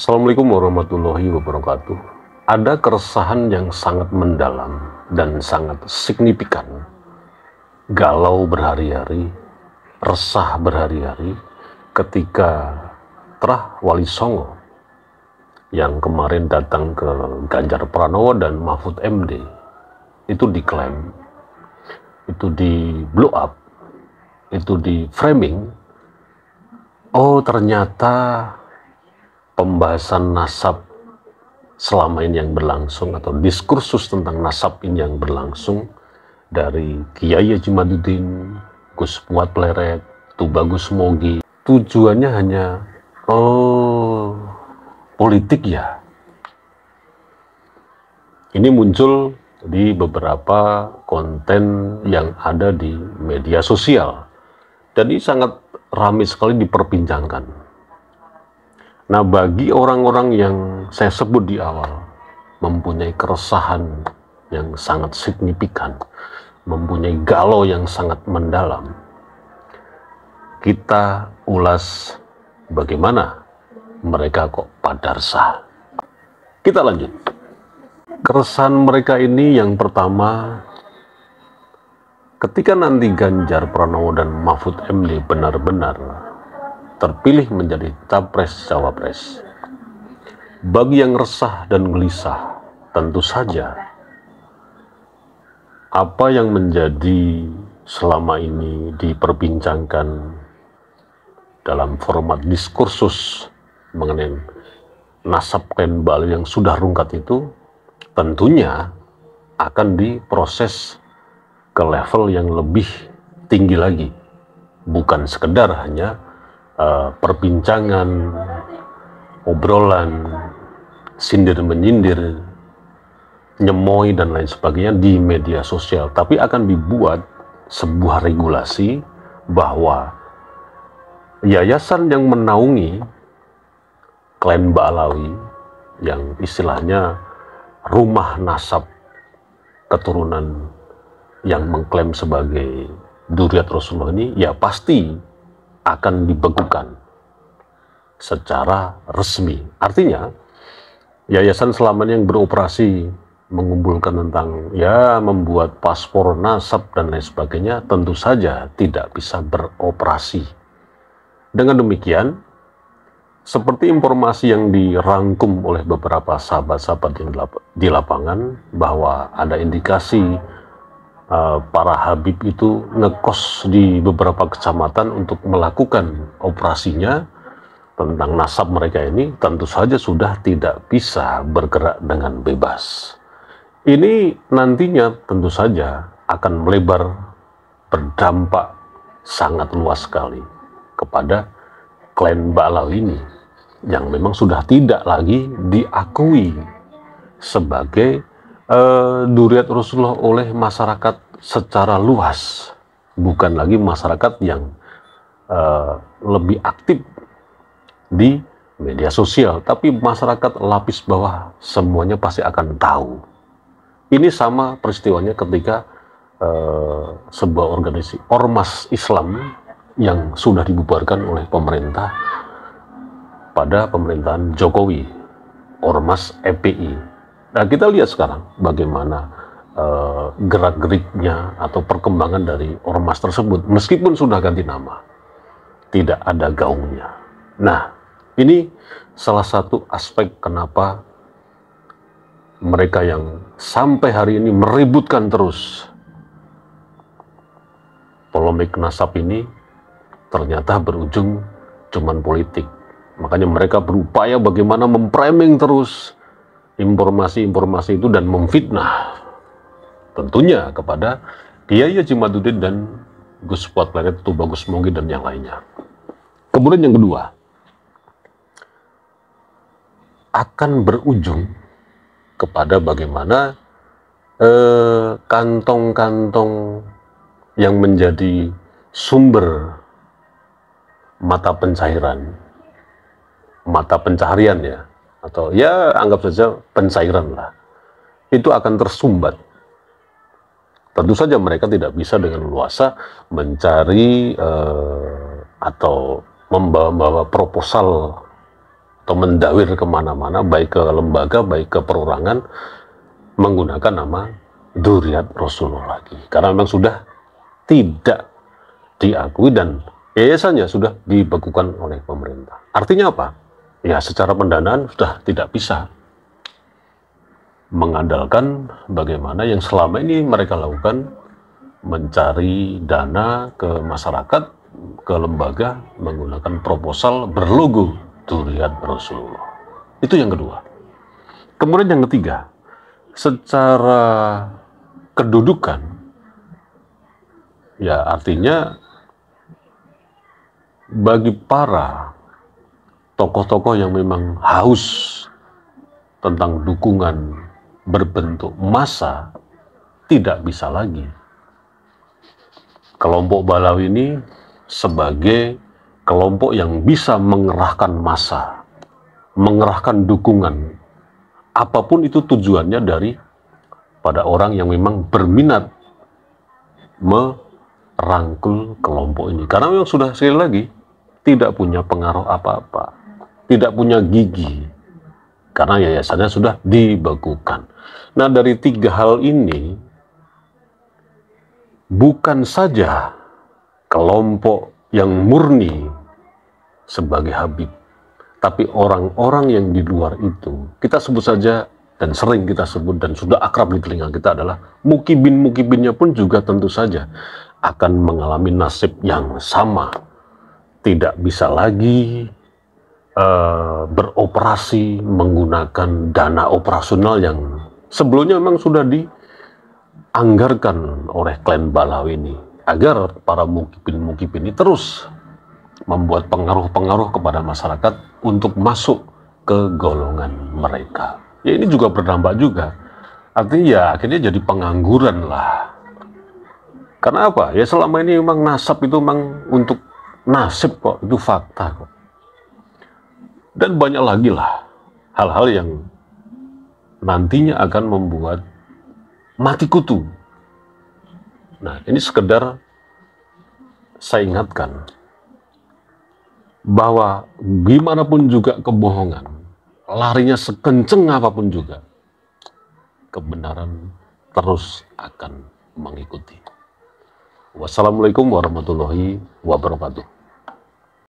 Assalamualaikum warahmatullahi wabarakatuh. Ada keresahan yang sangat mendalam dan sangat signifikan. Galau berhari-hari, resah berhari-hari ketika Trah Wali Songo yang kemarin datang ke Ganjar Pranowo dan Mahfud MD itu diklaim, itu di blow up, itu di framing. Oh, ternyata pembahasan nasab selama ini yang berlangsung atau diskursus tentang nasab ini yang berlangsung dari Kiai Haji Madudin, Gus Fuad Pleret, Tubagus Mogi, tujuannya hanya politik ya. Ini muncul di beberapa konten yang ada di media sosial dan ini sangat ramai sekali diperbincangkan. Nah, bagi orang-orang yang saya sebut di awal mempunyai keresahan yang sangat signifikan, mempunyai galau yang sangat mendalam, kita ulas bagaimana mereka kok padarsa. Kita lanjut. Keresahan mereka ini yang pertama, ketika nanti Ganjar Pranowo dan Mahfud MD benar-benar terpilih menjadi capres-cawapres, bagi yang resah dan gelisah, tentu saja apa yang menjadi selama ini diperbincangkan dalam format diskursus mengenai nasab klan Bali yang sudah rungkat itu tentunya akan diproses ke level yang lebih tinggi lagi, bukan sekedar hanya perbincangan, obrolan, sindir-menyindir, nyemoi dan lain sebagainya di media sosial, tapi akan dibuat sebuah regulasi bahwa yayasan yang menaungi klan Ba'alawi yang istilahnya rumah nasab keturunan yang mengklaim sebagai Dzurriyyat Rasulullah ini ya pasti akan dibekukan secara resmi. Artinya yayasan selama ini yang beroperasi mengumpulkan tentang ya membuat paspor nasab dan lain sebagainya tentu saja tidak bisa beroperasi. Dengan demikian, seperti informasi yang dirangkum oleh beberapa sahabat-sahabat di lapangan bahwa ada indikasi para Habib itu ngekos di beberapa kecamatan untuk melakukan operasinya tentang nasab mereka ini, tentu saja sudah tidak bisa bergerak dengan bebas. Ini nantinya tentu saja akan melebar, berdampak sangat luas sekali kepada klan Ba'alawi ini yang memang sudah tidak lagi diakui sebagai Dzurriyyat Rasulullah oleh masyarakat secara luas, bukan lagi masyarakat yang lebih aktif di media sosial, tapi masyarakat lapis bawah semuanya pasti akan tahu. Ini sama peristiwanya ketika sebuah organisasi ormas Islam yang sudah dibubarkan oleh pemerintah pada pemerintahan Jokowi, ormas FPI. Nah, kita lihat sekarang bagaimana gerak-geriknya atau perkembangan dari ormas tersebut, meskipun sudah ganti nama, tidak ada gaungnya. Nah, ini salah satu aspek kenapa mereka yang sampai hari ini meributkan terus polemik nasab ini ternyata berujung cuman politik. Makanya mereka berupaya bagaimana memframing terus informasi-informasi itu dan memfitnah tentunya kepada Kiai Haji Madudin dan Gus Fuad Pleret, Tubagus Mogi dan yang lainnya. Kemudian yang kedua, akan berujung kepada bagaimana kantong-kantong yang menjadi sumber mata pencaharian ya, atau ya anggap saja pencairan lah, itu akan tersumbat. Tentu saja mereka tidak bisa dengan luasa mencari atau membawa proposal atau mendawir kemana-mana, baik ke lembaga, baik ke perorangan, menggunakan nama Dzurriyyat Rasulullah lagi. Karena memang sudah tidak diakui dan yayasannya sudah dibekukan oleh pemerintah. Artinya apa? Ya, secara pendanaan sudah tidak bisa mengandalkan bagaimana yang selama ini mereka lakukan, mencari dana ke masyarakat, ke lembaga, menggunakan proposal berlogo Dzurriyyat Rasulullah. Itu yang kedua. Kemudian yang ketiga, secara kedudukan, ya artinya bagi para tokoh-tokoh yang memang haus tentang dukungan berbentuk massa, tidak bisa lagi kelompok Balawi ini sebagai kelompok yang bisa mengerahkan massa, mengerahkan dukungan, apapun itu tujuannya dari pada orang yang memang berminat merangkul kelompok ini. Karena memang sudah sekali lagi tidak punya pengaruh apa-apa, tidak punya gigi, karena yayasannya sudah dibekukan. Nah, dari tiga hal ini, bukan saja kelompok yang murni sebagai Habib, tapi orang-orang yang di luar itu, kita sebut saja dan sering kita sebut dan sudah akrab di telinga kita adalah mukibin-mukibinnya pun juga tentu saja akan mengalami nasib yang sama. Tidak bisa lagi beroperasi menggunakan dana operasional yang sebelumnya memang sudah dianggarkan oleh klan Balawi ini, agar para mukibin-mukibin ini terus membuat pengaruh-pengaruh kepada masyarakat untuk masuk ke golongan mereka. Ya, ini juga berdampak juga. Artinya ya akhirnya jadi pengangguran lah. Karena apa? Ya selama ini memang nasab itu memang untuk nasib kok, itu fakta kok. Dan banyak lagi lah hal-hal yang nantinya akan membuat mati kutu. Nah, ini sekedar saya ingatkan bahwa gimana pun juga kebohongan, larinya sekenceng apapun juga, kebenaran terus akan mengikuti. Wassalamualaikum warahmatullahi wabarakatuh.